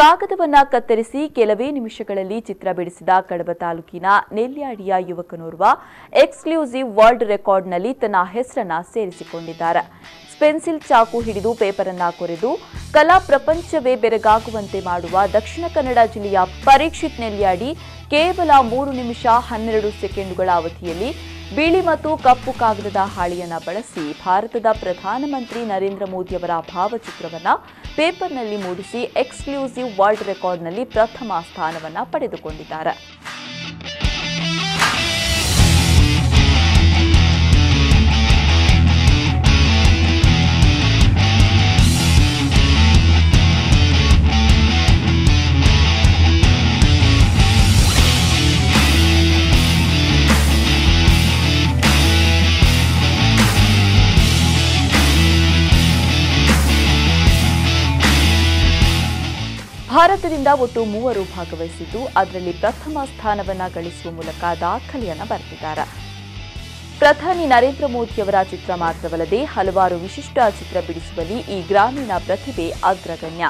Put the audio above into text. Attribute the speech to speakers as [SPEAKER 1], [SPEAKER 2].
[SPEAKER 1] ಕಾಗದವನ್ನ ಕತ್ತರಿಸಿ ಕೆಲವೇ ನಿಮಿಷಗಳಲ್ಲಿ ಚಿತ್ರ ಬಿಡಿಸಿದ ಕಡಬ ತಾಲೂಕಿನ ನೆಲ್ಯಾಡಿಯ ಯುವಕನೋರ್ವ ಎಕ್ಸ್ಕ್ಲೂಸಿವ್ ವರ್ಲ್ಡ್ ರೆಕಾರ್ಡ್ನಲ್ಲಿ ತನ್ನ ಹೆಸರನ್ನ ಸೇರಿಸಿಕೊಂಡಿದ್ದಾರೆ. ಪೆನ್ಸಿಲ್ ಚಾಕು ಹಿಡಿದು ಪೇಪರ್ ಅನ್ನ ಕೊರೆದು ಕಲಾ ಪ್ರಪಂಚವೇ ಬೆರಗಾಗುವಂತೆ ಮಾಡುವ ದಕ್ಷಿಣ ಕನ್ನಡ ಜಿಲ್ಲೆಯ ಪರೀಕ್ಷಿತ್ ನೆಲ್ಯಾಡಿ ಕೇವಲ 3 ನಿಮಿಷ 12 ಸೆಕೆಂಡುಗಳ ಅವಧಿಯಲ್ಲಿ ಬಿಳಿ ಮತ್ತು ಕಪ್ಪು ಕಾಗದದ ಹಾಳೆಯನ್ನು ಬಳಸಿ ಭಾರತದ ಪ್ರಧಾನಮಂತ್ರಿ ನರೇಂದ್ರ ಮೋದಿ ಅವರ ಭಾವಚಿತ್ರವನ್ನು ಪೇಪರ್ನಲ್ಲಿ ಮೂಡಿಸಿ ಎಕ್ಸ್ಕ್ಲೂಸಿವ್ ವರ್ಲ್ಡ್ ರೆಕಾರ್ಡ್ನಲ್ಲಿ ಪ್ರಥಮ ಸ್ಥಾನವನ್ನು ಪಡೆದುಕೊಂಡಿದ್ದಾರೆ. ಭಾರತದಿಂದ ಒಟ್ಟು 3 ಭಾಗವಹಿಸಿದ್ದು ಅದರಲ್ಲಿ ಪ್ರಥಮ ಸ್ಥಾನವನ್ನು ಗಳಿಸುವ ಮೂಲಕ ದಾಖಲೆಯನ್ನು ಬರೆದಿದ್ದಾರೆ. ಪ್ರಧಾನಿ ನರೇಂದ್ರ ಮೋದಿಯವರ ಚಿತ್ರ ಮಾತ್ರವಲ್ಲದೆ ಹಲವಾರು ವಿಶಿಷ್ಟ ಚಿತ್ರ ಬಿಡಿಸುವಲ್ಲಿ ಈ ಗ್ರಾಮೀಣ ಪ್ರತಿಭೆ ಅಗ್ರಗಣ್ಯ.